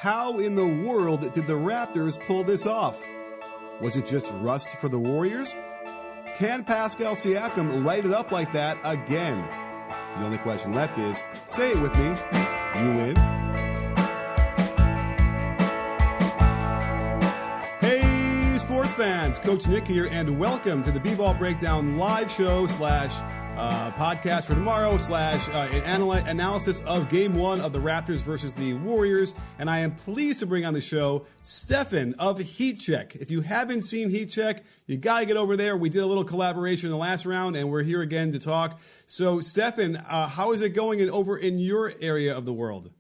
How in the world did the Raptors pull this off? Was it just rust for the Warriors? Can Paskal Siakam light it up like that again? The only question left is, say it with me, you win. Hey sports fans, Coach Nick here, and welcome to the B-Ball Breakdown live show podcast for tomorrow analysis of Game 1 of the Raptors versus the Warriors. And I am pleased to bring on the show Stefan of Heat Check. If you haven't seen Heat Check, you got to get over there. We did a little collaboration in the last round, and we're here again to talk. So, Stefan, how is it going over in your area of the world?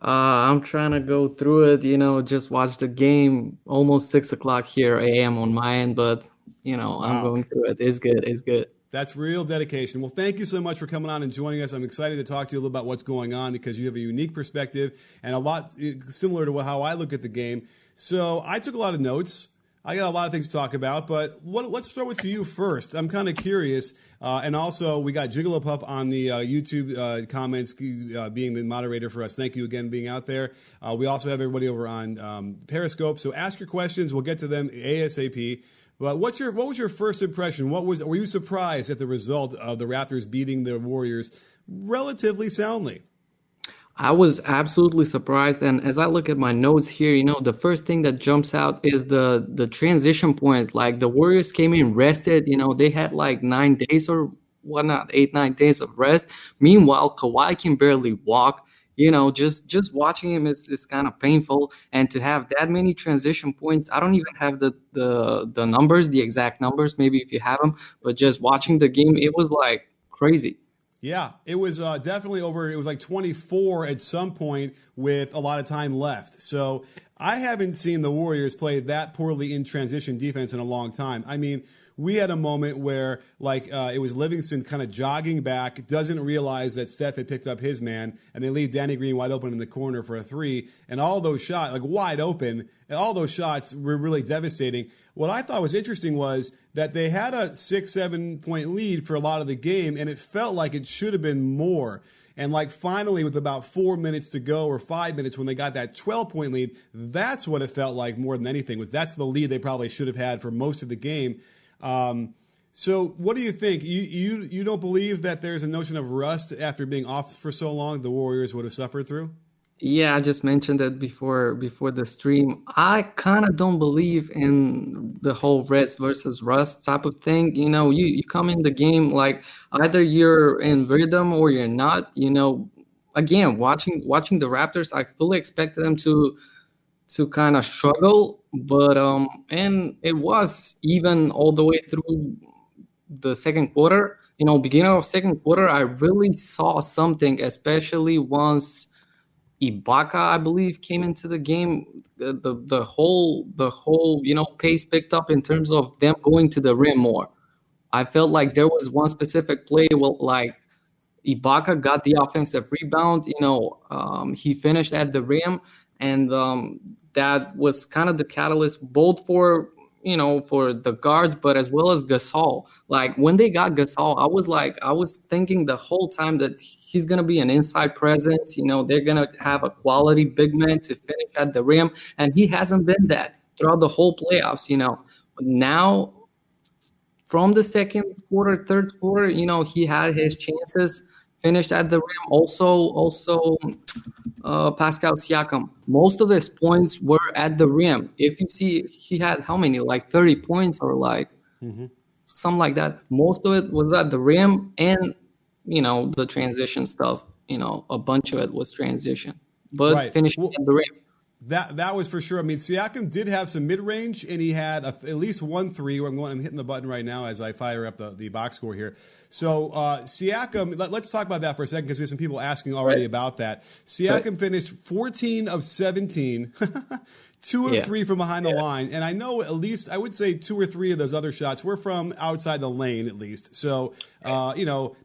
I'm trying to go through it, just watch the game. Almost 6 o'clock here a.m. on my end, but, wow. I'm going through it. It's good. That's real dedication. Well, thank you so much for coming on and joining us. I'm excited to talk to you a little about what's going on because you have a unique perspective and a lot similar to how I look at the game. So I took a lot of notes. I got a lot of things to talk about, but let's throw it to you first. I'm kind of curious. And also, we got Jigglypuff on the YouTube comments being the moderator for us. Thank you again being out there. We also have everybody over on Periscope. So ask your questions. We'll get to them ASAP. But what was your first impression? Were you surprised at the result of the Raptors beating the Warriors relatively soundly? I was absolutely surprised. And as I look at my notes here, the first thing that jumps out is the transition points. Like the Warriors came in rested, they had like 9 days or whatnot, 8-9 days of rest. Meanwhile, Kawhi can barely walk. Just watching him is kind of painful. And to have that many transition points, I don't even have the numbers, the exact numbers, maybe if you have them. But just watching the game, it was like crazy. Yeah, it was definitely over. It was like 24 at some point with a lot of time left. So I haven't seen the Warriors play that poorly in transition defense in a long time. I mean, we had a moment where it was Livingston kind of jogging back, doesn't realize that Steph had picked up his man, and they leave Danny Green wide open in the corner for a three. And all those shots, wide open, and all those shots were really devastating. What I thought was interesting was that they had a 6-7 point lead for a lot of the game, and it felt like it should have been more. And finally, with about 4 minutes to go or 5 minutes when they got that 12-point lead, that's what it felt like more than anything. That's the lead they probably should have had for most of the game. So what do you think? You don't believe that there's a notion of rust after being off for so long the Warriors would have suffered through? Yeah, I just mentioned that before the stream. I kind of don't believe in the whole rest versus rust type of thing. You come in the game like either you're in rhythm or you're not. Again, watching the Raptors, I fully expected them to kind of struggle, but and it was even all the way through the second quarter. Beginning of second quarter, I really saw something, especially once Ibaka, I believe, came into the game. The whole pace picked up in terms of them going to the rim more. I felt like there was one specific play where Ibaka got the offensive rebound. He finished at the rim, and that was kind of the catalyst both for the guards, but as well as Gasol. When they got Gasol, I was thinking the whole time that he's going to be an inside presence. They're going to have a quality big man to finish at the rim. And he hasn't been that throughout the whole playoffs, Now, from the second quarter, third quarter, he had his chances, finished at the rim. Also, Paskal Siakam, most of his points were at the rim. If you see, he had how many? 30 points or something like that. Most of it was at the rim, and the transition stuff. A bunch of it was transition, but right. Finishing at the rim. That was for sure. I mean, Siakam did have some mid-range, and he had at least 1 3. I'm hitting the button right now as I fire up the box score here. So Siakam, let's talk about that for a second because we have some people asking already about that. Siakam finished 14 of 17, 2 of 3 from behind the line. And I know at least, I would say 2 or 3 of those other shots were from outside the lane at least. So,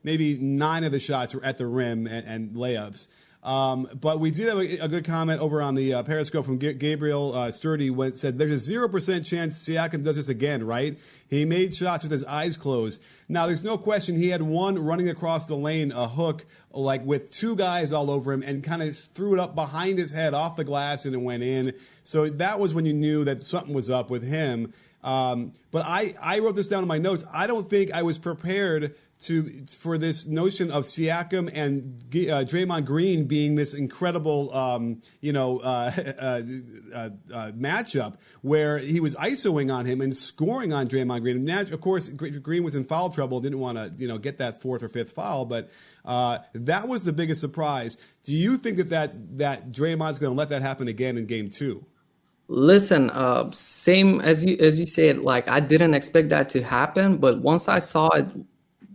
maybe 9 of the shots were at the rim and layups. But we did have a good comment over on the Periscope from Gabriel Sturdy said, there's a 0% chance Siakam does this again, right? He made shots with his eyes closed. Now, there's no question he had one running across the lane, a hook, like with two guys all over him, and kind of threw it up behind his head off the glass and it went in. So that was when you knew that something was up with him. But I wrote this down in my notes. I don't think I was prepared for this notion of Siakam and Draymond Green being this incredible, matchup where he was isoing on him and scoring on Draymond Green. And of course, Green was in foul trouble, didn't want to, get that fourth or fifth foul, but that was the biggest surprise. Do you think that Draymond's going to let that happen again in Game 2? Listen, same as you said, like I didn't expect that to happen, but once I saw it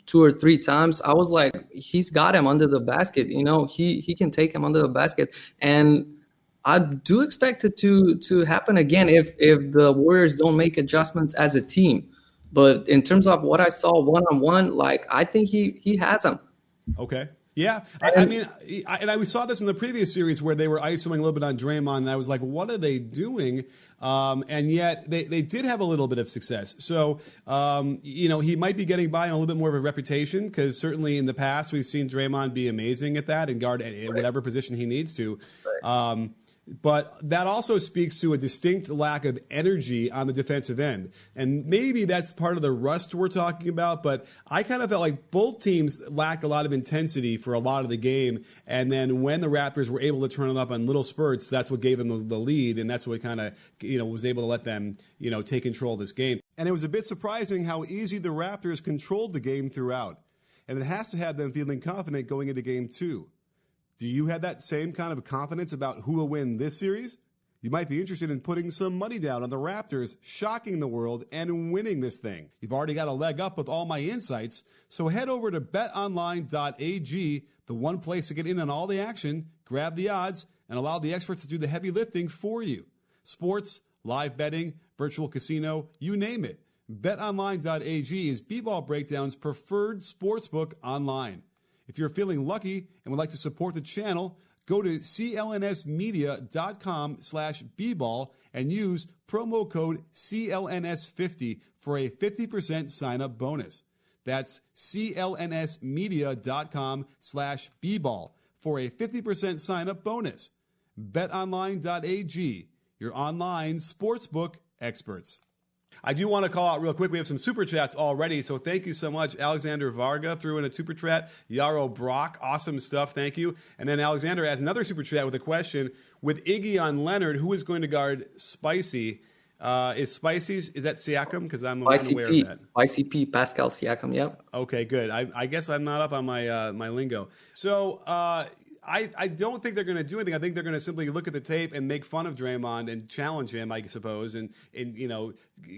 2 or 3 times, I was like, he's got him under the basket. He can take him under the basket, and I do expect it to happen again if the Warriors don't make adjustments as a team. But in terms of what I saw one-on-one, like I think he has him. Okay. Yeah, we saw this in the previous series where they were isoing a little bit on Draymond, and I was like, what are they doing? And yet they did have a little bit of success. So, he might be getting by on a little bit more of a reputation because certainly in the past we've seen Draymond be amazing at that and guard at whatever position he needs to. Right. But that also speaks to a distinct lack of energy on the defensive end. And maybe that's part of the rust we're talking about, but I kind of felt like both teams lacked a lot of intensity for a lot of the game. And then when the Raptors were able to turn it up on little spurts, that's what gave them the lead, and that's what kind of, was able to let them, take control of this game. And it was a bit surprising how easy the Raptors controlled the game throughout. And it has to have them feeling confident going into Game 2. Do you have that same kind of confidence about who will win this series? You might be interested in putting some money down on the Raptors, shocking the world, and winning this thing. You've already got a leg up with all my insights, so head over to betonline.ag, the one place to get in on all the action, grab the odds, and allow the experts to do the heavy lifting for you. Sports, live betting, virtual casino, you name it. BetOnline.ag is B-Ball Breakdown's preferred sportsbook online. If you're feeling lucky and would like to support the channel, go to clnsmedia.com/bball and use promo code CLNS50 for a 50% sign-up bonus. That's clnsmedia.com/bball for a 50% sign-up bonus. BetOnline.ag, your online sportsbook experts. I do want to call out real quick. We have some super chats already, so thank you so much. Alexander Varga threw in a super chat. Yarrow Brock, awesome stuff. Thank you. And then Alexander has another super chat with a question. With Iggy on Leonard, who is going to guard Spicy? Is that Siakam? Because I'm unaware of that. Spicy P, Paskal Siakam, yep. Okay, good. I guess I'm not up on my my lingo. So I don't think they're going to do anything. I think they're going to simply look at the tape and make fun of Draymond and challenge him, I suppose, and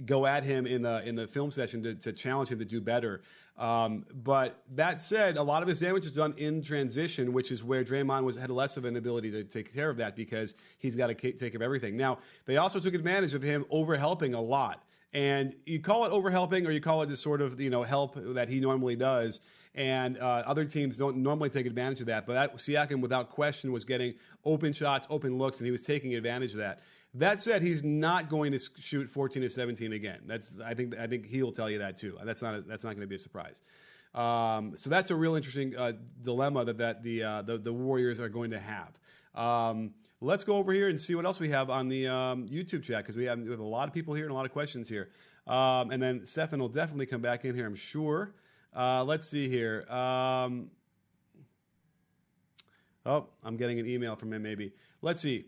go at him in the film session to challenge him to do better. But that said, a lot of his damage is done in transition, which is where Draymond had less of an ability to take care of that because he's got to take care of everything. Now, they also took advantage of him over-helping a lot. And you call it over-helping or you call it this sort of help that he normally does. And other teams don't normally take advantage of that. But Siakam, without question, was getting open shots, open looks, and he was taking advantage of that. That said, he's not going to shoot 14 to 17 again. I think he'll tell you that too. That's not going to be a surprise. So that's a real interesting dilemma that the Warriors are going to have. Let's go over here and see what else we have on the YouTube chat because we have a lot of people here and a lot of questions here. And then Stefan will definitely come back in here, I'm sure. Let's see here. I'm getting an email from him maybe. Let's see.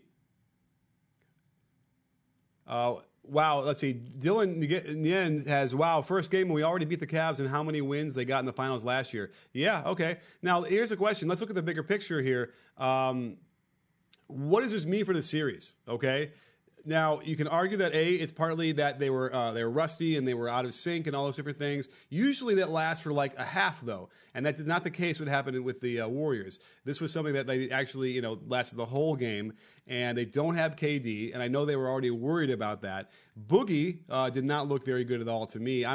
Wow, let's see. Dylan Nguyen has, first game and we already beat the Cavs, and how many wins they got in the finals last year. Yeah, okay. Now, here's a question. Let's look at the bigger picture here. What does this mean for the series, okay? Now, you can argue that, it's partly that they were rusty and they were out of sync and all those different things. Usually that lasts for like a half, though, and that is not the case what happened with the Warriors. This was something that they actually, lasted the whole game, and they don't have KD, and I know they were already worried about that. Boogie did not look very good at all to me.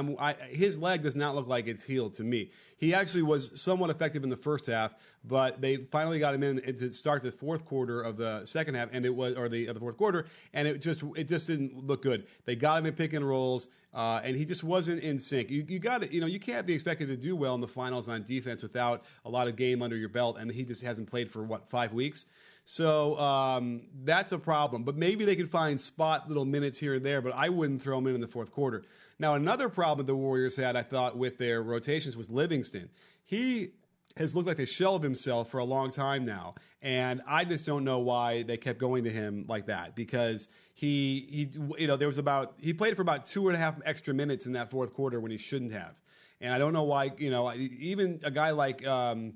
His leg does not look like it's healed to me. He actually was somewhat effective in the first half, but they finally got him in to start the fourth quarter of the second half, and the fourth quarter, and it just didn't look good. They got him in pick and rolls, and he just wasn't in sync. You got to, you can't be expected to do well in the finals on defense without a lot of game under your belt, and he just hasn't played for 5 weeks. So that's a problem. But maybe they could find spot little minutes here and there, but I wouldn't throw him in the fourth quarter. Now, another problem the Warriors had, I thought, with their rotations was Livingston. He has looked like a shell of himself for a long time now, and I just don't know why they kept going to him like that, because he played for about 2.5 extra minutes in that fourth quarter when he shouldn't have. And I don't know why, even a guy like Alfonso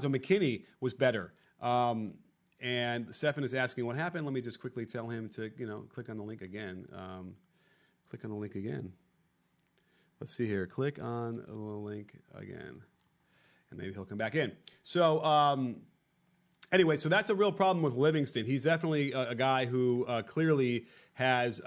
McKinney was better. And Stefan is asking what happened. Let me just quickly tell him to, click on the link again. Click on the link again. Let's see here. Click on the link again. And maybe he'll come back in. So, anyway, so that's a real problem with Livingston. He's definitely a guy who clearly has...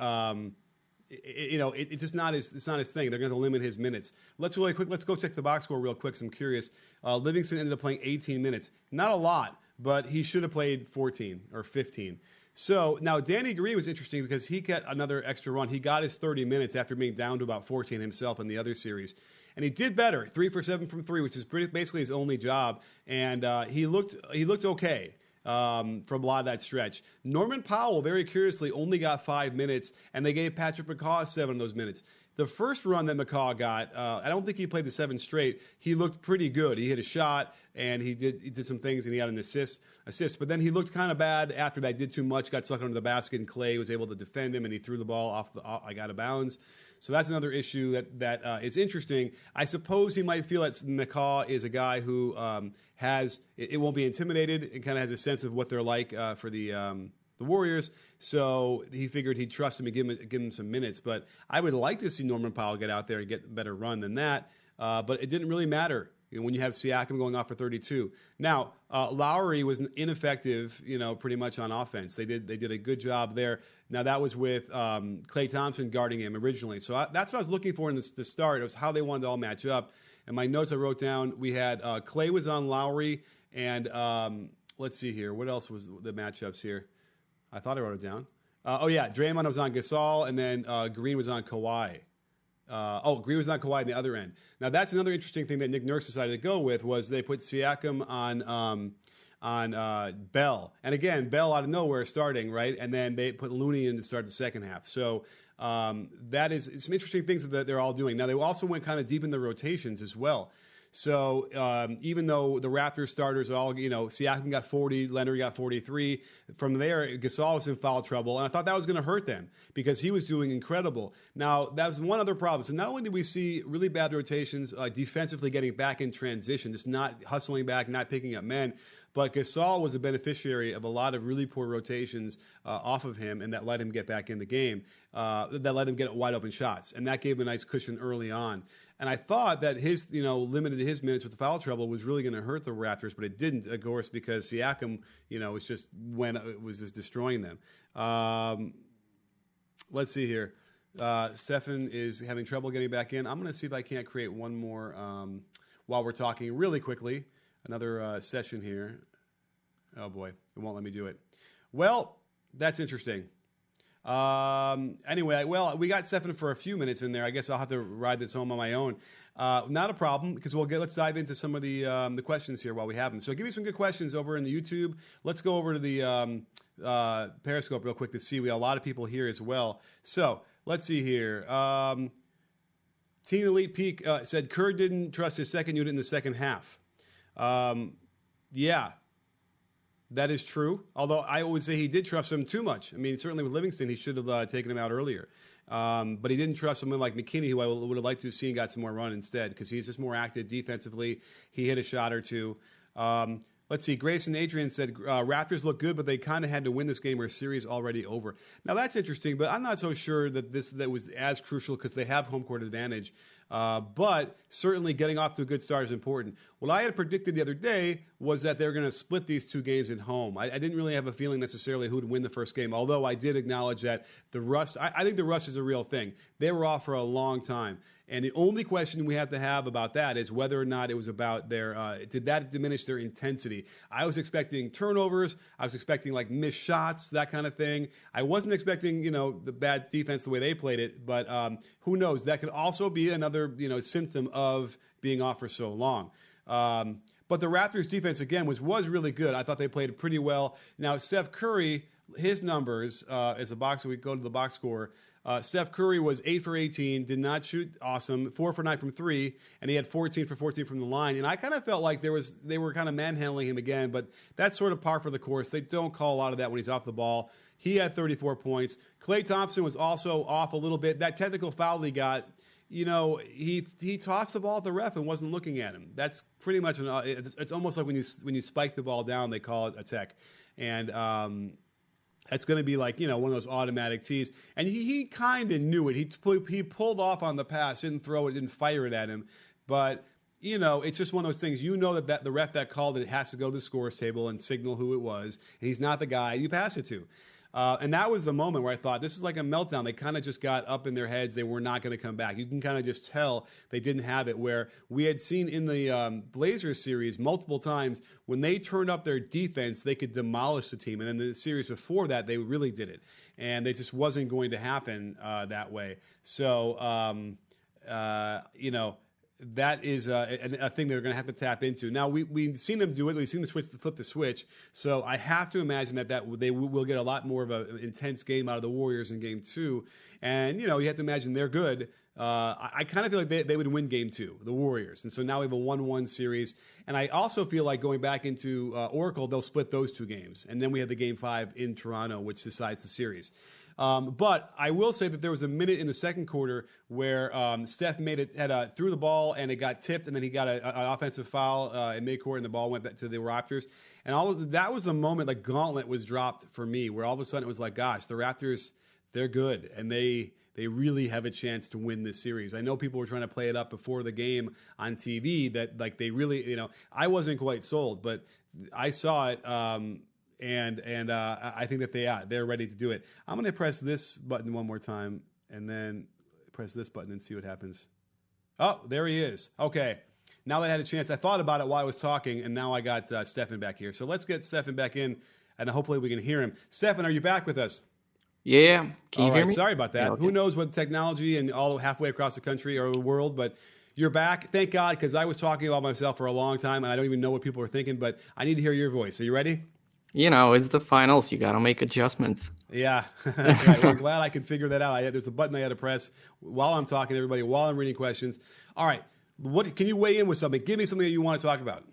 it's just not his thing. They're going to limit his minutes. Let's go check the box score real quick, 'cause I'm curious. Livingston ended up playing 18 minutes. Not a lot, but he should have played 14 or 15. So now Danny Green was interesting because he got another extra run. He got his 30 minutes after being down to about 14 himself in the other series. And he did better, 3 for 7 from 3, which is basically his only job. And he looked okay. From a lot of that stretch. Norman Powell, very curiously, only got 5 minutes, and they gave Patrick McCaw 7 of those minutes. The first run that McCaw got, I don't think he played the 7 straight. He looked pretty good. He hit a shot, and he did some things, and he had an assist. But then he looked kind of bad after that. Did too much, got stuck under the basket, and Clay was able to defend him, and he threw the ball out of bounds. So that's another issue that is interesting. I suppose he might feel that McCaw is a guy who it won't be intimidated and kind of has a sense of what they're like for the Warriors. So he figured he'd trust him and give him some minutes. But I would like to see Norman Powell get out there and get a better run than that. But it didn't really matter when you have Siakam going off for 32. Now, Lowry was ineffective, pretty much on offense. They did a good job there. Now, that was with Klay Thompson guarding him originally. So that's what I was looking for in the start. It was how they wanted to all match up. And my notes I wrote down, we had Klay was on Lowry, and let's see here. What else was the matchups here? I thought I wrote it down. Draymond was on Gasol, and then Green was on Kawhi. Green was on Kawhi on the other end. Now, that's another interesting thing that Nick Nurse decided to go with, was they put Siakam on Bell. And again, Bell out of nowhere starting, right? And then they put Looney in to start the second half. So that is some interesting things that they're all doing. Now, they also went kind of deep in the rotations as well. So even though the Raptors starters all, Siakam got 40, Leonard got 43. From there, Gasol was in foul trouble, and I thought that was going to hurt them because he was doing incredible. Now, that was one other problem. So not only did we see really bad rotations, defensively getting back in transition, just not hustling back, not picking up men, but Gasol was a beneficiary of a lot of really poor rotations off of him, and that let him get back in the game, that let him get wide open shots, and that gave him a nice cushion early on. And I thought that his, limited his minutes with the foul trouble was really going to hurt the Raptors, but it didn't, of course, because Siakam, was just destroying them. Let's see here. Stefan is having trouble getting back in. I'm going to see if I can't create one more while we're talking really quickly. Another session here. Oh boy, it won't let me do it. Well, that's interesting. Anyway, we got Stefan for a few minutes in there. I guess I'll have to ride this home on my own. Not a problem, because let's dive into some of the questions here while we have them. So give me some good questions over in the YouTube. Let's go over to the Periscope real quick to see. We have a lot of people here as well. So let's see here. Team Elite Peak said Kerr didn't trust his second unit in the second half. Yeah. That is true, although I would say he did trust him too much. I mean, certainly with Livingston, he should have taken him out earlier. But he didn't trust someone like McKinney, who I would have liked to have seen got some more run instead, because he's just more active defensively. He hit a shot or two. Let's see. Grayson Adrian said, Raptors look good, but they kind of had to win this game or series already over. Now, that's interesting, but I'm not so sure that that was as crucial because they have home court advantage. But certainly getting off to a good start is important. What I had predicted the other day was that they were going to split these two games at home. I didn't really have a feeling necessarily who would win the first game, although I did acknowledge that the rust, I think the rust is a real thing. They were off for a long time. And the only question we have to have about that is whether or not it was about their, did that diminish their intensity? I was expecting turnovers. I was expecting like missed shots, that kind of thing. I wasn't expecting, the bad defense the way they played it, but who knows? That could also be another, symptom of being off for so long. But the Raptors defense, again, was really good. I thought they played pretty well. Now, Steph Curry, his numbers, as a boxer, we go to the box score. Steph Curry was 8 for 18, did not shoot awesome, 4 for 9 from 3, and he had 14 for 14 from the line. And I kind of felt like they were kind of manhandling him again, but that's sort of par for the course. They don't call a lot of that when he's off the ball. He had 34 points. Klay Thompson was also off a little bit. That technical foul he got, he tossed the ball at the ref and wasn't looking at him. That's pretty much it's almost like when you spike the ball down, they call it a tech. And it's going to be like, one of those automatic tees. And he kind of knew it. He pulled off on the pass, didn't throw it, didn't fire it at him. But, it's just one of those things. That the ref that called it has to go to the scores table and signal who it was. And he's not the guy you pass it to. And that was the moment where I thought, this is like a meltdown. They kind of just got up in their heads. They were not going to come back. You can kind of just tell they didn't have it, where we had seen in the Blazers series multiple times when they turned up their defense, they could demolish the team. And then the series before that, they really did it. And it just wasn't going to happen that way. So, that is a thing they're going to have to tap into. Now, we've seen them do it. We've seen them flip the switch. So I have to imagine that they will get a lot more of an intense game out of the Warriors in Game 2. And, you have to imagine they're good. I kind of feel like they would win Game 2, the Warriors. And so now we have a 1-1 series. And I also feel like going back into Oracle, they'll split those two games. And then we have the Game 5 in Toronto, which decides the series. But I will say that there was a minute in the second quarter where Steph threw the ball and it got tipped, and then he got an offensive foul in midcourt, and the ball went back to the Raptors. And that was the moment the gauntlet was dropped for me, where all of a sudden it was like, gosh, the Raptors, they're good, and they really have a chance to win this series. I know people were trying to play it up before the game on TV that like they really, I wasn't quite sold, but I saw it. And I think that they're ready to do it. I'm going to press this button one more time and then press this button and see what happens. Oh, there he is. Okay. Now that I had a chance, I thought about it while I was talking, and now I got Stefan back here. So let's get Stefan back in, and hopefully we can hear him. Stefan, are you back with us? Yeah. Can you hear me? Sorry about that. Yeah, okay. Who knows what technology and all halfway across the country or the world, but you're back. Thank God, because I was talking about myself for a long time, and I don't even know what people are thinking, but I need to hear your voice. Are you ready? It's the finals. You got to make adjustments. Yeah. Right. Well, I'm glad I could figure that out. There's a button I had to press while I'm talking to everybody, while I'm reading questions. All right. Can you weigh in with something? Give me something that you want to talk about.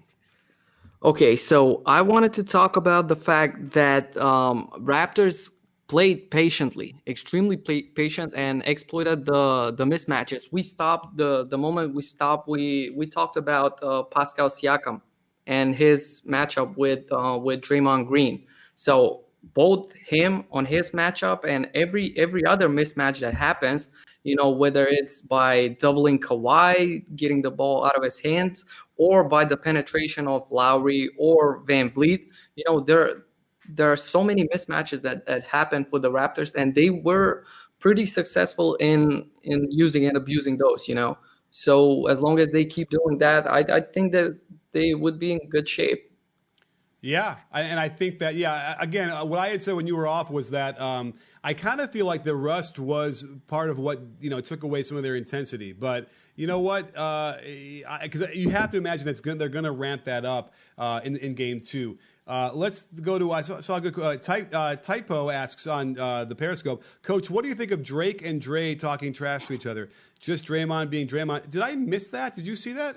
Okay. So I wanted to talk about the fact that Raptors played patiently, extremely patient, and exploited the mismatches. We stopped the moment we stopped. We talked about Paskal Siakam and his matchup with Draymond Green. So both him on his matchup and every other mismatch that happens, whether it's by doubling Kawhi, getting the ball out of his hands, or by the penetration of Lowry or Van Vliet, there are so many mismatches that happen for the Raptors, and they were pretty successful in using and abusing those, So as long as they keep doing that, I think that they would be in good shape. Yeah, and I think that, again, what I had said when you were off was that I kind of feel like the rust was part of what, took away some of their intensity. But you know what? Because you have to imagine they're going to ramp that up in Game 2. Let's go to, I saw a good Typo asks on the Periscope, Coach, what do you think of Drake and Dre talking trash to each other? Just Draymond being Draymond. Did I miss that? Did you see that?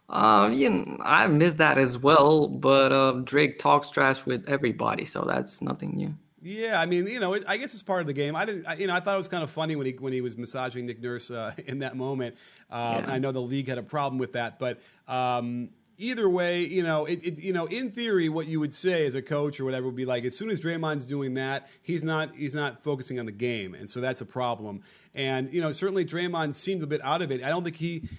I missed that as well, but Drake talks trash with everybody, so that's nothing new. Yeah, I mean, I guess it's part of the game. I thought it was kind of funny when he was massaging Nick Nurse in that moment. I know the league had a problem with that, but either way, in theory, what you would say as a coach or whatever would be like, as soon as Draymond's doing that, he's not focusing on the game, and so that's a problem. And certainly Draymond seemed a bit out of it. I don't think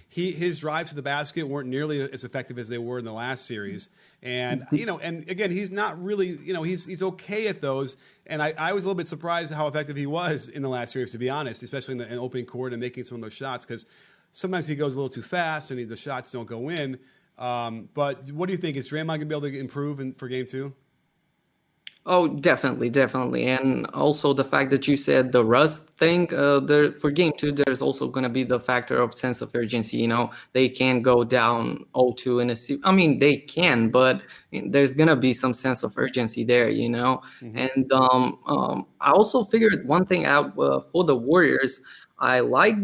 his drives to the basket weren't nearly as effective as they were in the last series. And and again, he's not really, he's okay at those. And I was a little bit surprised how effective he was in the last series, to be honest, especially in opening court and making some of those shots, because sometimes he goes a little too fast and the shots don't go in. But what do you think? Is Draymond going to be able to improve for game 2? Oh, definitely, definitely. And also the fact that you said the rust thing, there for game 2, there's also going to be the factor of sense of urgency. They can go down 0-2 in a series. I mean, they can, but there's going to be some sense of urgency there, Mm-hmm. And I also figured one thing out for the Warriors. I like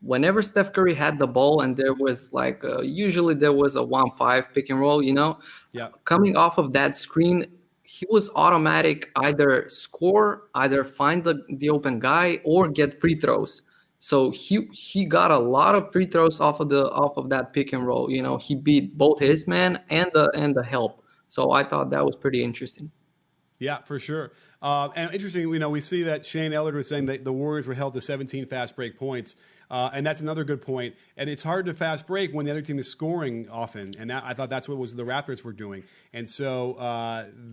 whenever Steph Curry had the ball and there was usually there was a 1-5 pick and roll, Yeah. coming off of that screen, he was automatic either score, either find the open guy or get free throws. So he got a lot of free throws off of that pick and roll. He beat both his man and the help. So I thought that was pretty interesting. Yeah, for sure. And interesting, we see that Shane Ellard was saying that the Warriors were held to 17 fast break points. And that's another good point. And it's hard to fast break when the other team is scoring often. And I thought that's what the Raptors were doing. And so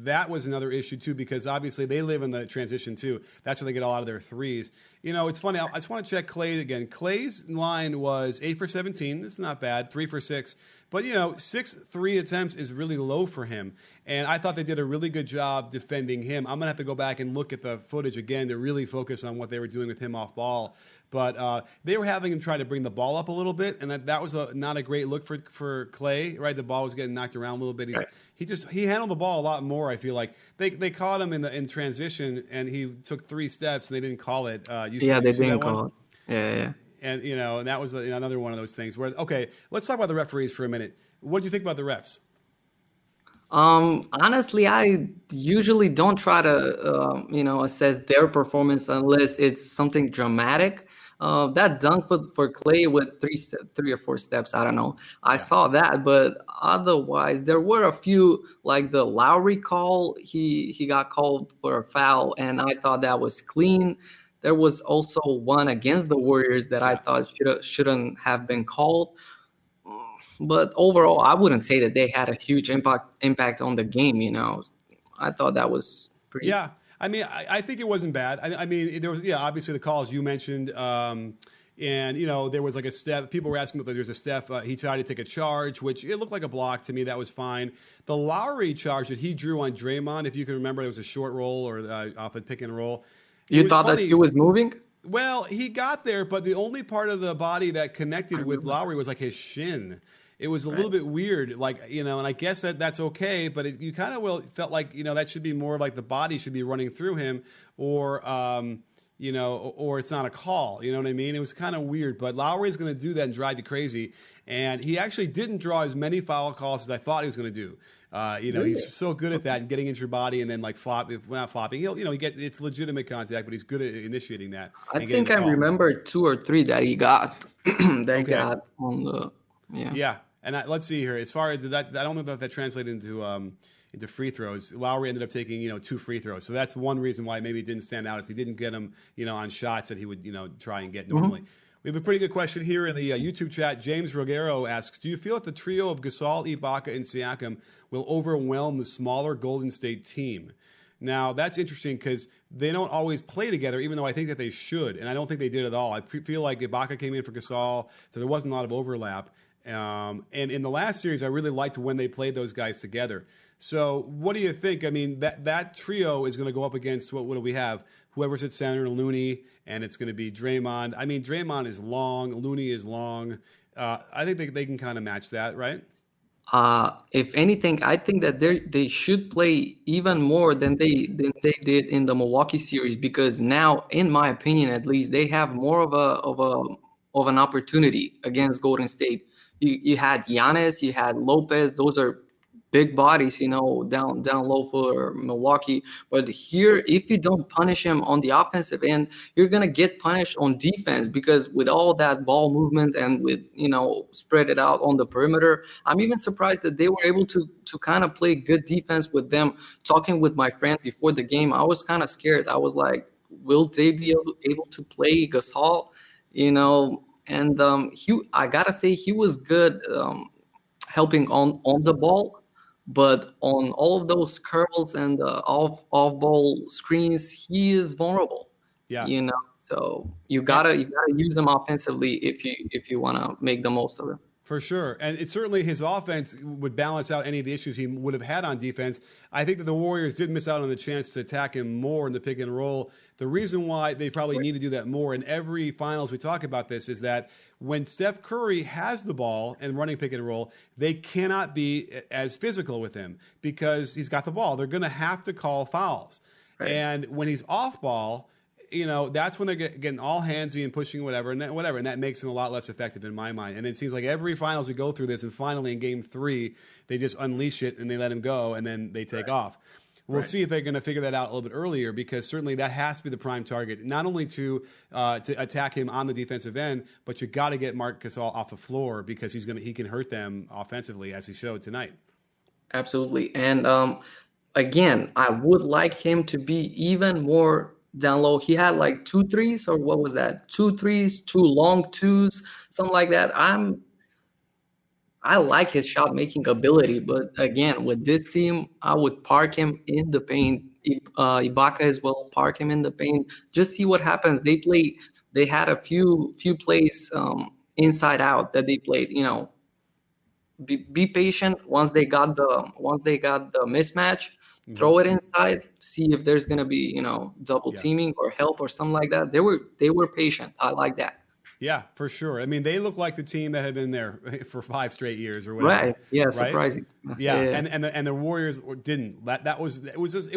that was another issue, too, because obviously they live in the transition, too. That's where they get a lot of their threes. It's funny. I just want to check Clay again. Clay's line was 8 for 17. That's not bad. 3 for 6. But, 6 3 attempts is really low for him. And I thought they did a really good job defending him. I'm going to have to go back and look at the footage again to really focus on what they were doing with him off ball. But they were having him try to bring the ball up a little bit, and that was not a great look for Clay. Right, the ball was getting knocked around a little bit. He handled the ball a lot more. I feel like they caught him in transition, and he took 3 steps, and they didn't call it. They didn't call it. Yeah. And and that was another one of those things where let's talk about the referees for a minute. What do you think about the refs? Honestly, I usually don't try to assess their performance unless it's something dramatic. That dunk for Clay with 3 or 4 steps, I don't know. I saw that, but otherwise there were a few, like the Lowry call. He got called for a foul, and I thought that was clean. There was also one against the Warriors that I thought shouldn't have been called. But overall, I wouldn't say that they had a huge impact on the game. I thought that was pretty. Yeah, I mean, I think it wasn't bad. I mean, there was obviously the calls you mentioned, and there was like a Steph. People were asking if there was a Steph. He tried to take a charge, which it looked like a block to me. That was fine. The Lowry charge that he drew on Draymond, if you can remember, it was a short roll or off a pick and roll. You thought that he was moving? Well, he got there, but the only part of the body that connected with Lowry was like his shin. It was a little bit weird, and I guess that's okay, but you kind of felt like, that should be more like the body should be running through him, or it's not a call. You know what I mean? It was kind of weird, but Lowry's going to do that and drive you crazy, and he actually didn't draw as many foul calls as I thought he was going to do. He's so good at that and getting into your body and then not flopping. It's legitimate contact, but he's good at initiating that. I think I remember 2 or 3 that he got. Got on the yeah. And let's see here. As far as that, I don't know if that translated into free throws. Lowry ended up taking 2 free throws, so that's one reason why maybe it didn't stand out. Is he didn't get them on shots that he would try and get normally. Mm-hmm. We have a pretty good question here in the YouTube chat. James Rogero asks, do you feel that the trio of Gasol, Ibaka, and Siakam will overwhelm the smaller Golden State team? Now, that's interesting because they don't always play together, even though I think that they should, and I don't think they did at all. I feel like Ibaka came in for Gasol, so there wasn't a lot of overlap. And in the last series, I really liked when they played those guys together. So what do you think? I mean, that trio is going to go up against, what do we have? Whoever's at center, Looney, and it's going to be Draymond. I mean, Draymond is long. Looney is long. I think they can kind of match that, right? If anything, I think that they should play even more than they did in the Milwaukee series, because now, in my opinion, at least, they have more of an opportunity against Golden State. You had Giannis, you had Lopez. Those are big bodies, down low for Milwaukee. But here, if you don't punish him on the offensive end, you're gonna get punished on defense, because with all that ball movement and with spread it out on the perimeter, I'm even surprised that they were able to kind of play good defense with them. Talking with my friend before the game, I was kind of scared. I was like, will they be able to play Gasol? And I gotta say he was good. Helping on the ball, but on all of those curls and off ball screens, he is vulnerable. Yeah. So you And, gotta use them offensively if you want to make the most of it. For sure. And it's certainly his offense would balance out any of the issues he would have had on defense. I think that the Warriors did miss out on the chance to attack him more in the pick and roll. The reason why they probably need to do that more in every finals we talk about this is that when Steph Curry has the ball and running pick and roll, they cannot be as physical with him because he's got the ball. They're going to have to call fouls. Right. And when he's off ball, that's when they're getting all handsy and pushing whatever, and that makes them a lot less effective in my mind. And it seems like every finals we go through this, and finally in Game 3, they just unleash it and they let him go, and then they take off. We'll see if they're going to figure that out a little bit earlier, because certainly that has to be the prime target, not only to attack him on the defensive end, but you got to get Marc Gasol off the floor because he can hurt them offensively, as he showed tonight. Absolutely. And again, I would like him to be even more down low. He had like 2 threes, or what was that? 2 threes, 2 long twos, something like that. I like his shot making ability, but again, with this team, I would park him in the paint. Ibaka as well, park him in the paint. Just see what happens. They had a few plays inside out that they played. Be patient. Once they got the mismatch, throw it inside. See if there's gonna be double teaming or help or something like that. They were patient. I like that. Yeah, for sure. I mean, they look like the team that had been there for 5 straight years or whatever. Right. Yeah. Right? Surprising. Yeah. And the Warriors didn't. It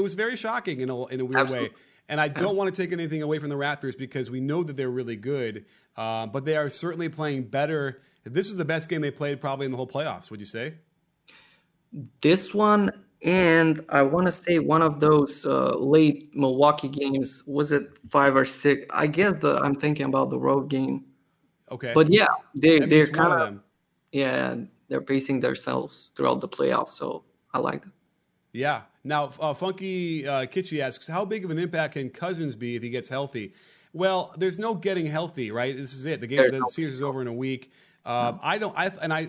was very shocking in a weird Absolutely. way. And I don't want to take anything away from the Raptors because we know that they're really good, but they are certainly playing better. This is the best game they played probably in the whole playoffs. Would you say? This one, and I want to say one of those late Milwaukee games. Was it 5 or 6? I guess I'm thinking about the road game. Okay. But yeah, they're one kind of of them. yeah, they're pacing themselves throughout the playoffs. So I like that. Yeah. Now, Funky Kitschy asks, how big of an impact can Cousins be if he gets healthy? Well, there's no getting healthy, right? This is it. The series is over in a week. I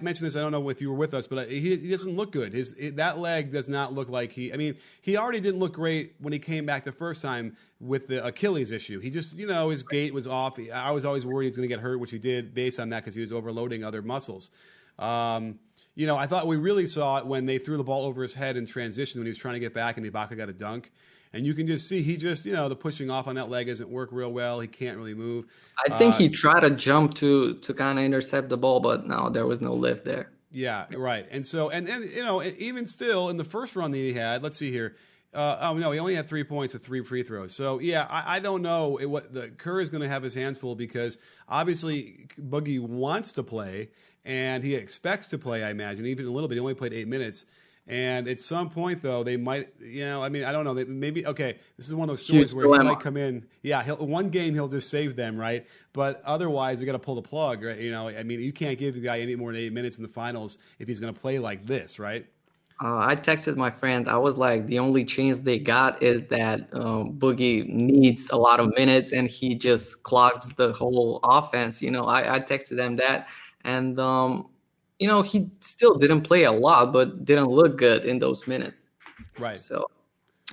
mentioned this. I don't know if you were with us, but he doesn't look good. That leg does not look like he. I mean, he already didn't look great when he came back the first time with the Achilles issue. He just, his gait was off. I was always worried he was going to get hurt, which he did based on that because he was overloading other muscles. I thought we really saw it when they threw the ball over his head in transition when he was trying to get back and Ibaka got a dunk. And you can just see he just, the pushing off on that leg doesn't work real well. He can't really move. I think he tried to jump to kind of intercept the ball, but no, there was no lift there. Yeah, right. And so, and even still in the first run that he had, let's see here. He only had 3 points with 3 free throws. So yeah, I don't know what the Kerr is going to have his hands full because obviously Boogie wants to play and he expects to play. I imagine even a little bit. He only played 8 minutes. And at some point, though, they might, I don't know. Maybe, okay, this is one of those stories where he might come in. Yeah, one game he'll just save them, right? But otherwise, they got to pull the plug, right? You can't give the guy any more than 8 minutes in the finals if he's going to play like this, right? I texted my friend. I was like, the only chance they got is that Boogie needs a lot of minutes and he just clogs the whole offense. I texted them that. And he still didn't play a lot, but didn't look good in those minutes. Right. So,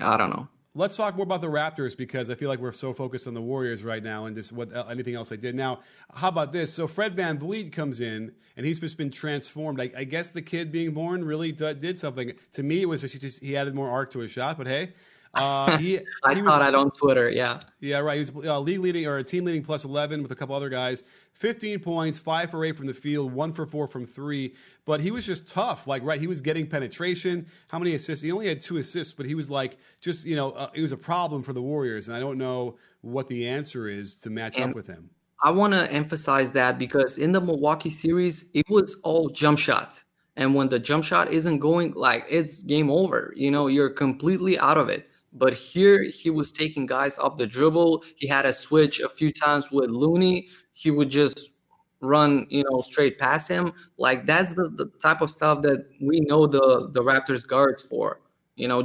I don't know. Let's talk more about the Raptors because I feel like we're so focused on the Warriors right now and just anything else they did. Now, how about this? So Fred VanVleet comes in and he's just been transformed. I guess the kid being born really did something. To me, it was he added more arc to his shot, but hey. I saw that on Twitter, yeah. Yeah, right. He was league leading or team leading plus 11 with a couple other guys. 15 points, 5 for 8 from the field, 1 for 4 from 3. But he was just tough. He was getting penetration. How many assists? He only had 2 assists, but he was he was a problem for the Warriors. And I don't know what the answer is to match up with him. I want to emphasize that because in the Milwaukee series, it was all jump shots. And when the jump shot isn't going, like, it's game over. You're completely out of it. But here he was taking guys off the dribble. He had a switch a few times with Looney. He would just run, straight past him. Like, that's the type of stuff that we know the Raptors guards for.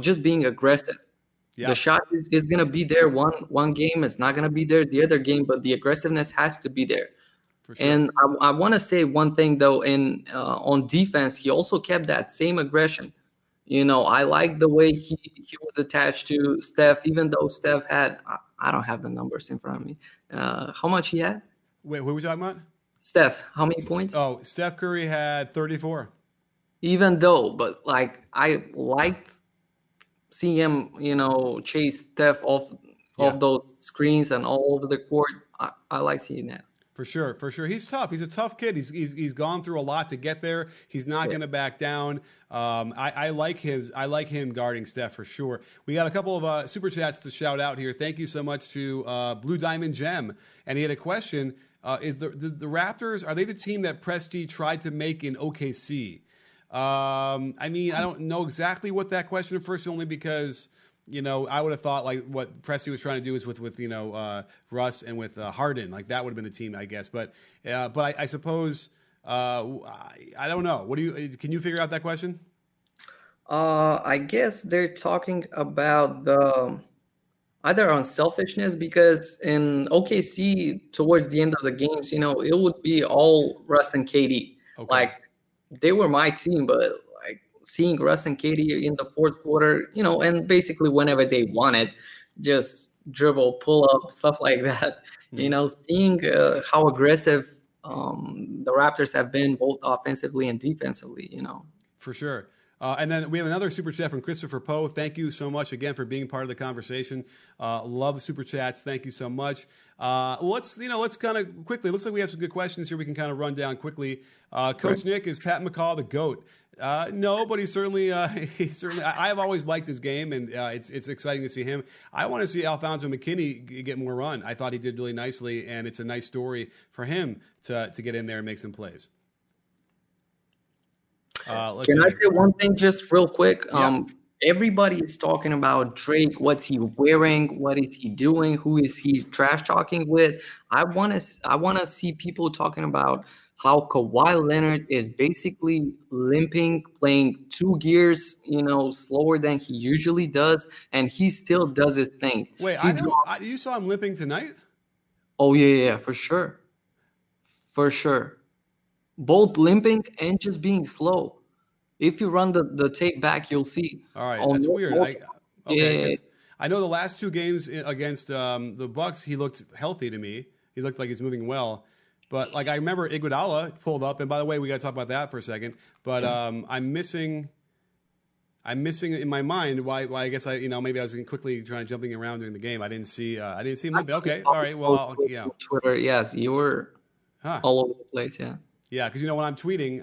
Just being aggressive. The Yeah, shot is gonna be there one game. It's not gonna be there the other game, but the aggressiveness has to be there. for sure. And I want to say one thing though, in on defense, he also kept that same aggression. I like the way he was attached to Steph, even though Steph had, I don't have the numbers in front of me. How much he had? Wait, who are we talking about? Steph, how many points? Oh, Steph Curry had 34. Even though, but like I liked seeing him, chase Steph off Yeah. of those screens and all over the court. I like seeing that. For sure, for sure. He's tough. He's a tough kid. He's gone through a lot to get there. He's not Yeah. going to back down. I like him guarding Steph for sure. We got a couple of super chats to shout out here. Thank you so much to Blue Diamond Gem, and he had a question: Is the Raptors, are they the team that Presti tried to make in OKC? I mean, I don't know exactly what that question first, only because I would have thought like what Presti was trying to do is with Russ and with Harden, like that would have been the team, I guess. But I suppose I don't know. Can you figure out that question? I guess they're talking about the either on selfishness, because in OKC towards the end of the games, it would be all Russ and KD. Okay. Like, they were my team, but like seeing Russ and KD in the fourth quarter, and basically whenever they wanted, just dribble, pull up, stuff like that. Mhm. Seeing how aggressive the Raptors have been both offensively and defensively. For sure. And then we have another super chat from Christopher Poe. Thank you so much again for being part of the conversation. Love the super chats. Thank you so much. Let's kind of quickly. Looks like we have some good questions here. We can kind of run down quickly. Coach Nick, is Pat McCaw the GOAT? No, but he's certainly. I have always liked his game, and it's exciting to see him. I want to see Alfonso McKinney get more run. I thought he did really nicely, and it's a nice story for him to get in there and make some plays. Can I say one thing just real quick? Yeah. Everybody is talking about Drake. What's he wearing? What is he doing? Who is he trash talking with? I want to see people talking about how Kawhi Leonard is basically limping, playing 2 gears, slower than he usually does, and he still does his thing. Wait, He I know. dropped. You saw him limping tonight? Oh yeah, for sure, for sure. Both limping and just being slow. If you run the tape back, you'll see All right, on that's weird. Okay, yeah, because I know the last two games against the Bucks, he looked healthy to me. He looked like he's moving well. But like I remember Iguodala pulled up, and by the way, we got to talk about that for a second. But I'm missing in my mind why I guess maybe I was quickly trying to jumping around during the game. I didn't see him I limping. saw you Okay, all right. Well, on Twitter. Yes, you were huh? all over the place. Yeah, Yeah, because when I'm tweeting,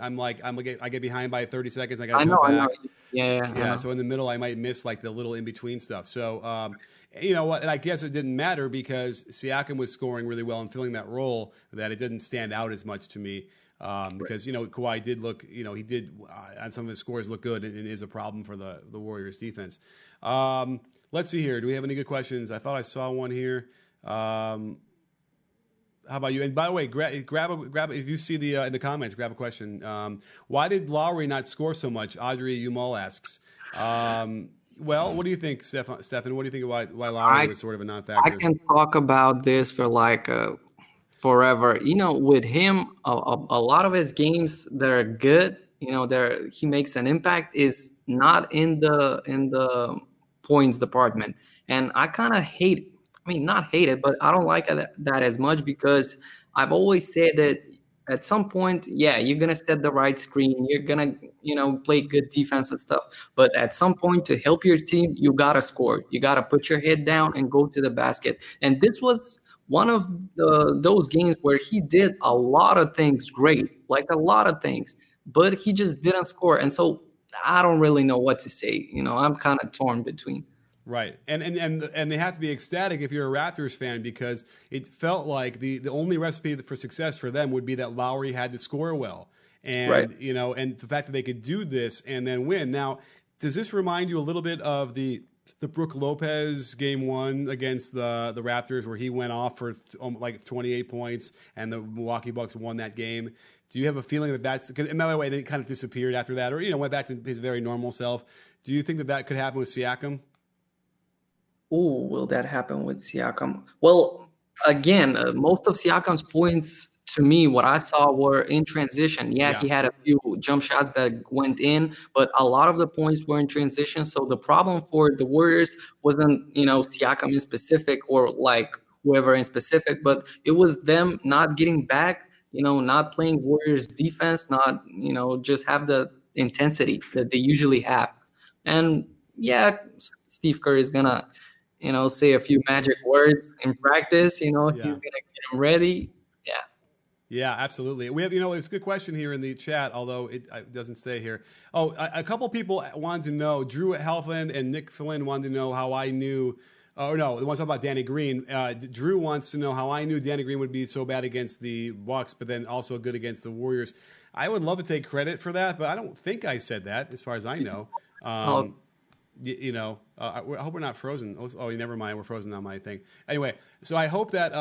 I get behind by 30 seconds. I got to I know, jump I know. back. Yeah, I Yeah, know. so in the middle, I might miss like the little in between stuff. So, you know what? And I guess it didn't matter because Siakam was scoring really well and filling that role that it didn't stand out as much to me. Because Kawhi did look, he did on some of his scores look good and is a problem for the Warriors defense. Let's see here. Do we have any good questions? I thought I saw one here. How about you? And by the way, grab if you see the in the comments, grab a question. Why did Lowry not score so much? Audrey Umal asks. Well, what do you think, Stefan? What do you think why Lowry I was sort of a I non-factor? can talk about this for like forever. With him, a lot of his games that are good, he makes an impact is not in the points department, and I kind of hate. I mean, not hate it, but I don't like that as much because I've always said that at some point, yeah, you're gonna set the right screen, you're gonna play good defense and stuff, but at some point to help your team, you gotta score. You gotta put your head down and go to the basket. And this was one of those games where he did a lot of things great, like a lot of things, but he just didn't score. And so I don't really know what to say. I'm kind of torn between. Right, and they have to be ecstatic if you're a Raptors fan because it felt like the only recipe for success for them would be that Lowry had to score well, Right. and and the fact that they could do this and then win. Now, does this remind you a little bit of the Brook Lopez game one against the Raptors, where he went off for like 28 points and the Milwaukee Bucks won that game? Do you have a feeling that that's, and by the way, then it kind of disappeared after that, or went back to his very normal self? Do you think that that could happen with Siakam? Oh, will that happen with Siakam? Well, again, most of Siakam's points to me, what I saw were in transition. Yeah, Yeah. he had a few jump shots that went in, but a lot of the points were in transition. So the problem for the Warriors wasn't, Siakam in specific or like whoever in specific, but it was them not getting back, not playing Warriors defense, not, just have the intensity that they usually have. And yeah, Steve Kerr is gonna say a few magic words in practice. He's gonna Yeah. get him ready. Yeah. Yeah, absolutely. We have, there's a good question here in the chat, although it doesn't say here. Oh, a couple people wanted to know, Drew Halfland and Nick Flynn wanted to know how I knew, oh no, they want to talk about Danny Green. Drew wants to know how I knew Danny Green would be so bad against the Bucks, but then also good against the Warriors. I would love to take credit for that, but I don't think I said that, as far as I know. Oh, I hope we're not frozen. Oh, never mind. We're frozen on my thing. Anyway, so I hope that.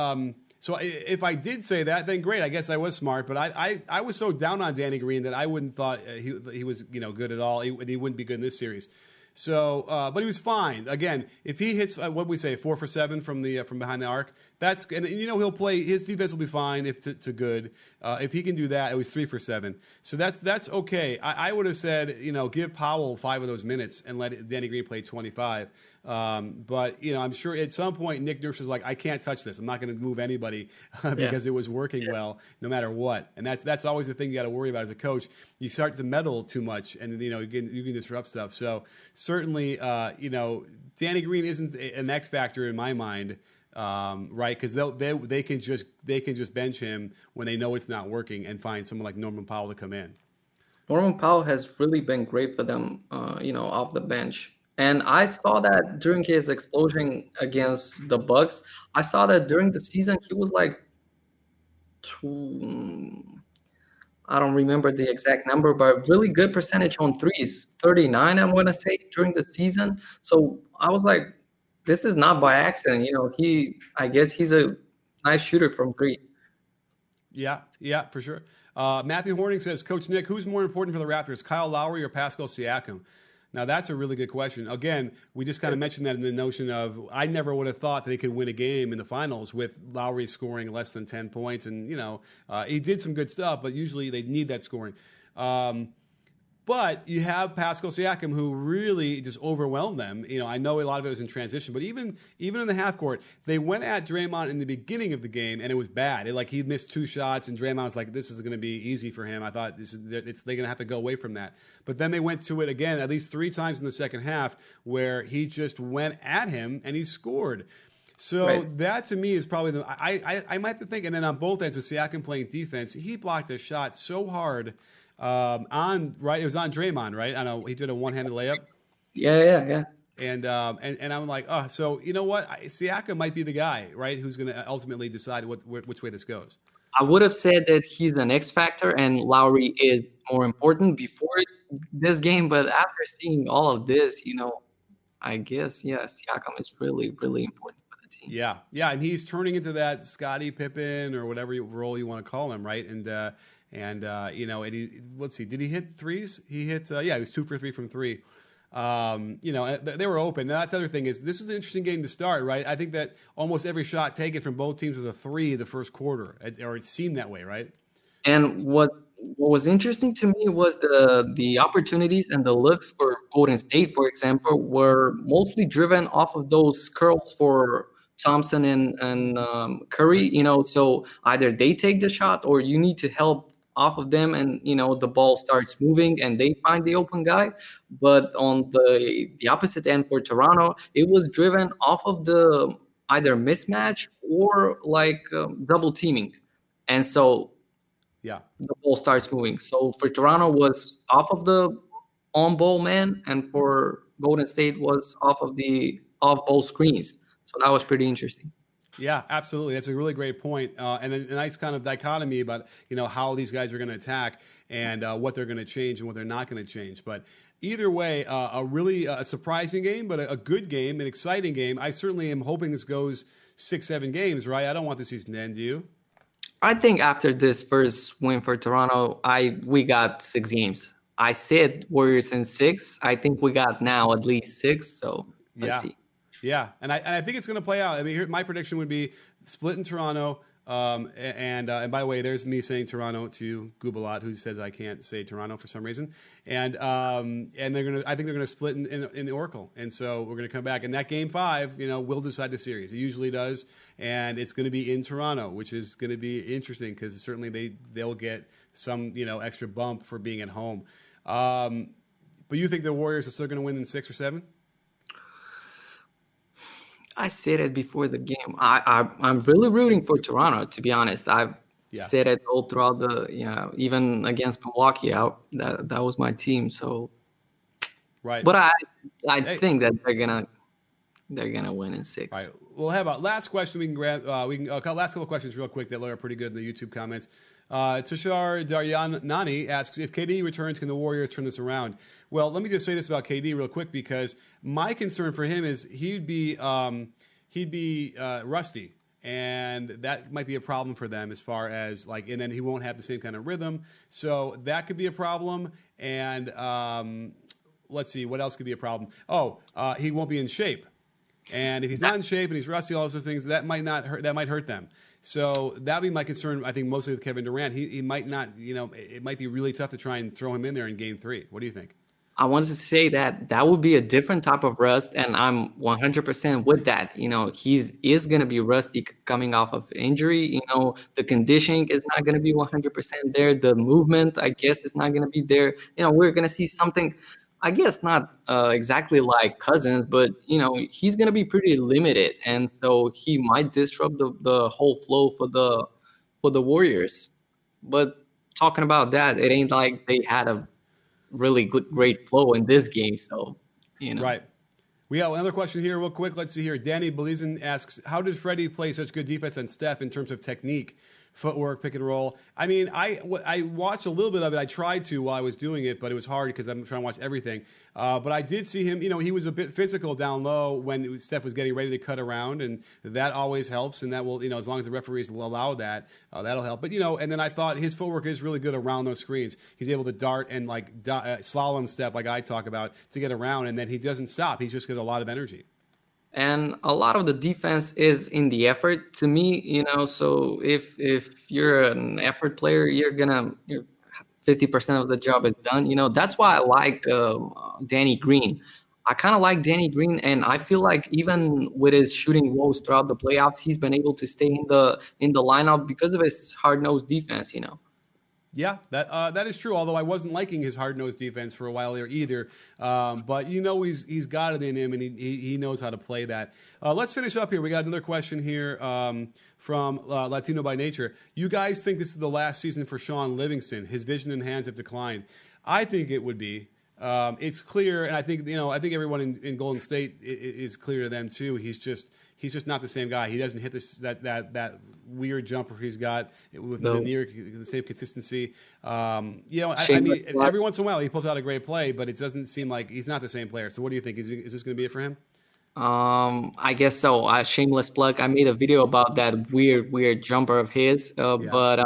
So if I did say that, then great. I guess I was smart. But I was so down on Danny Green that I wouldn't thought he was good at all. He wouldn't be good in this series. So, but he was fine. Again, if he hits what we say 4 for 7 from behind the arc, that's and he'll play. His defense will be fine if to good. If he can do that, it was 3 for 7. So that's okay. I would have said give Powell 5 of those minutes and let Danny Green play 25. But I'm sure at some point Nick Nurse was like, I can't touch this. I'm not going to move anybody because it was working well no matter what. And that's always the thing you got to worry about as a coach. You start to meddle too much, and you can disrupt stuff. So certainly, Danny Green isn't an X factor in my mind. Right? Because they can just bench him when they know it's not working and find someone like Norman Powell to come in. Norman Powell has really been great for them, off the bench. And I saw that during his explosion against the Bucks. I saw that during the season he was like, I don't remember the exact number, but really good percentage on threes, 39, I'm gonna say, during the season. So I was like, this is not by accident. I guess he's a nice shooter from three. Yeah, for sure. Matthew Horning says, Coach Nick, who's more important for the Raptors, Kyle Lowry or Paskal Siakam? Now, that's a really good question. Again, we just kind of mentioned that in the notion of I never would have thought that they could win a game in the finals with Lowry scoring less than 10 points. And, he did some good stuff, but usually they need that scoring. But you have Paskal Siakam, who really just overwhelmed them. I know a lot of it was in transition, but even in the half court, they went at Draymond in the beginning of the game, and it was bad. He missed 2 shots, and Draymond was like, "This is going to be easy for him." I thought they're going to have to go away from that. But then they went to it again, at least 3 times in the second half, where he just went at him and he scored. So Right. that to me is probably I might have to think. And then on both ends with Siakam playing defense, he blocked a shot so hard. It was on Draymond, right? I know he did a one-handed layup. Yeah. And I'm like, oh, so you know what? Siakam might be the guy, right? Who's going to ultimately decide which way this goes. I would have said that he's an X factor and Lowry is more important before this game, but after seeing all of this, I guess, yeah, Siakam is really, really important for the team. Yeah, and he's turning into that Scottie Pippen or whatever role you want to call him, right? And let's see, did he hit threes? He hit, he was 2 for 3 from 3. They were open. Now, that's the other thing is this is an interesting game to start, right? I think that almost every shot taken from both teams was a 3 the first quarter, or it seemed that way, right? And what was interesting to me was the opportunities and the looks for Golden State, for example, were mostly driven off of those curls for Thompson and Curry. So either they take the shot or you need to help off of them, and the ball starts moving and they find the open guy. But on the opposite end for Toronto, it was driven off of the either mismatch or like double teaming, and so Yeah. the ball starts moving. So for Toronto was off of the on ball man, and for Golden State was off of the off ball screens. So that was pretty interesting. Yeah, absolutely. That's a really great point, and a nice kind of dichotomy about how these guys are going to attack. and what they're going to change and what they're not going to change. But either way, a really surprising game, but a good game, an exciting game. I certainly am hoping this goes 6-7 games, right? I don't want the season to end, do you? I think after this first win for Toronto, we got 6 games. I said Warriors in 6. I think we got now at least 6. So let's see. Yeah, and I think it's going to play out. I mean, my prediction would be split in Toronto. And by the way, there's me saying Toronto to Gubalot, who says I can't say Toronto for some reason. And they're gonna. I think they're gonna split in the Oracle, and so we're gonna come back. And that game 5, will decide the series. It usually does, and it's gonna be in Toronto, which is gonna be interesting because certainly they'll get some extra bump for being at home. But you think the Warriors are still gonna win in 6 or 7? I said it before the game. I'm really rooting for Toronto, to be honest. I've said it all throughout even against Milwaukee. That was my team. So, right. But I think that they're gonna win in 6. Right. Well, how about last question? We can grab. Last couple of questions real quick that are pretty good in the YouTube comments. Tushar Daryanani asks, if KD returns, can the Warriors turn this around? Well, let me just say this about KD real quick, because my concern for him is he'd be rusty, and that might be a problem for them as far as and then he won't have the same kind of rhythm. So that could be a problem. And let's see, what else could be a problem? He won't be in shape. And if he's not in shape and he's rusty, all those other things, that might hurt them. So that'd be my concern, I think, mostly with Kevin Durant. He might not, it might be really tough to try and throw him in there in game 3. What do you think? I wanted to say that would be a different type of rust, and I'm 100% with that. He's going to be rusty coming off of injury. The conditioning is not going to be 100% there. The movement, I guess, is not going to be there. We're going to see something, I guess, not exactly like Cousins, but he's going to be pretty limited, and so he might disrupt the whole flow for the Warriors. But talking about that, it ain't like they had a really great flow in this game, so Right. We have another question here real quick. Let's see here. Danny Belizin asks, how did Freddie play such good defense on Steph in terms of technique, footwork, pick and roll? I mean, I watched a little bit of it. I tried to while I was doing it, but it was hard because I'm trying to watch everything. But I did see him, he was a bit physical down low when Steph was getting ready to cut around, and that always helps, and that will, as long as the referees will allow that, that'll help. But, and then I thought his footwork is really good around those screens. He's able to dart and slalom step like I talk about to get around, and then he doesn't stop. He's just got a lot of energy. And a lot of the defense is in the effort to me, so if you're an effort player, you're 50% of the job is done. That's why I like Danny Green. I kind of like Danny Green, and I feel like even with his shooting woes throughout the playoffs, he's been able to stay in the lineup because of his hard-nosed defense, Yeah, that is true. Although I wasn't liking his hard-nosed defense for a while there either, but he's got it in him, and he knows how to play that. Let's finish up here. We got another question here from Latino by Nature. You guys think this is the last season for Sean Livingston? His vision and hands have declined. I think it would be. It's clear, and I think everyone in Golden State is clear to them too. He's just not the same guy. He doesn't hit that weird jumper he's got with the same consistency. I mean, every once in a while he pulls out a great play, but it doesn't seem like he's not the same player. So what do you think? Is this going to be it for him? I guess so. Shameless plug. I made a video about that weird jumper of his, but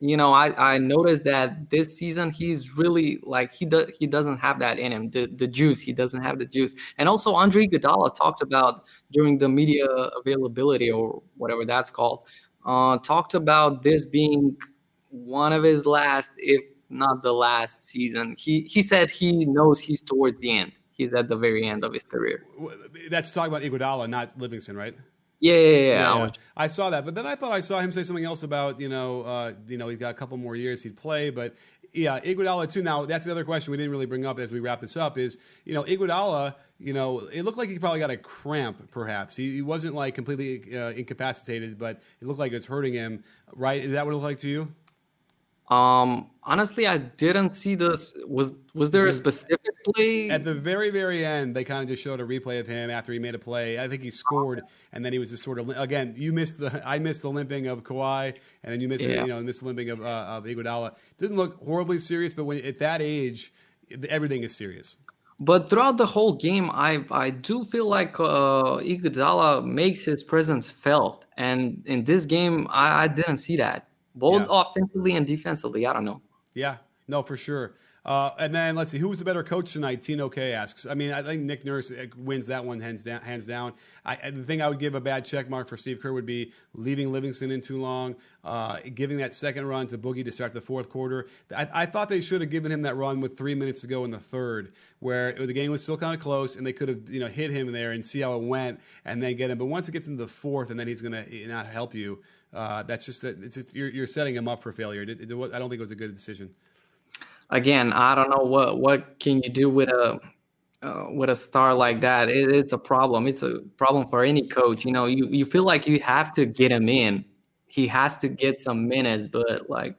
I noticed that this season he's really he doesn't have that in him. The juice, he doesn't have the juice. And also Andre Iguodala talked about during the media availability or whatever that's called, talked about this being one of his last, if not the last season. He said he knows he's towards the end. He's at the very end of his career. That's talking about Iguodala, not Livingston, right? Yeah. I saw that, but then I thought I saw him say something else about he's got a couple more years he'd play, but yeah, Iguodala too. Now that's the other question we didn't really bring up as we wrap this up is Iguodala. It looked like he probably got a cramp. Perhaps he wasn't like completely incapacitated, but it looked like it was hurting him. Right? Is that what it looked like to you? Honestly, I didn't see this. Was there a Because specific at play? the very, very end, they kind of just showed a replay of him after he made a play. I think he scored, and then he was just sort of again. I missed the limping of Kawhi, and then you missed Yeah. missed the limping of Iguodala. Didn't look horribly serious, but when at that age, everything is serious. But throughout the whole game, I do feel like Iguodala makes his presence felt, and in this game, I didn't see that both Yeah. offensively and defensively. I don't know. Yeah, no, for sure. And then let's see, who's the better coach tonight? Tino K asks. I mean, I think Nick Nurse wins that one hands down. Hands down. The thing I would give a bad check mark for Steve Kerr would be leaving Livingston in too long, giving that second run to Boogie to start the fourth quarter. I thought they should have given him that run with 3 minutes to go in the third, where the game was still kind of close, and they could have hit him there and see how it went, and then get him. But once it gets into the fourth, and then he's going to not help you. That's just that. It's just, you're setting him up for failure. I don't think it was a good decision. Again, I don't know what can you do with a star like that. It's a problem. It's a problem for any coach. You feel like you have to get him in. He has to get some minutes, but like,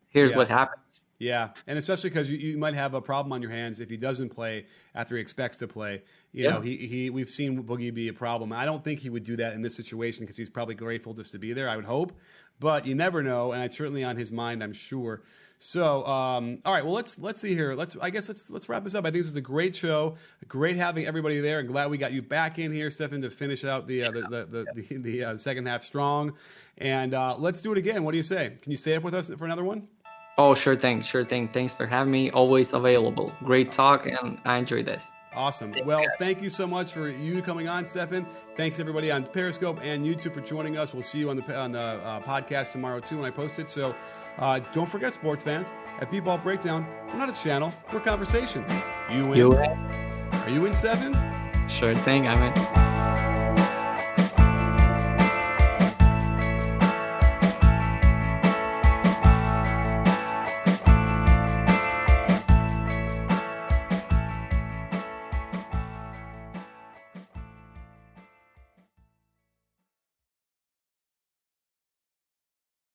here's Yeah. what happens. Yeah, and especially because you might have a problem on your hands if he doesn't play after he expects to play. Yeah. We've seen Boogie be a problem. I don't think he would do that in this situation because he's probably grateful just to be there. I would hope, but you never know, and it's certainly on his mind, I'm sure. So, all right, well let's see here. Let's wrap this up. I think this was a great show. Great having everybody there, and glad we got you back in here, Stefan, to finish out the second half strong. And let's do it again. What do you say? Can you stay up with us for another one? Oh, sure thing. Sure thing. Thanks for having me. Always available. Great talk, and I enjoy this. Awesome. Well, thank you so much for you coming on, Stefan. Thanks everybody on Periscope and YouTube for joining us. We'll see you on the podcast tomorrow too when I post it. So don't forget, sports fans, at B-Ball Breakdown, we're not a channel, we're a conversation. You in? You in? Are you in, Stefan? Sure thing. I'm in.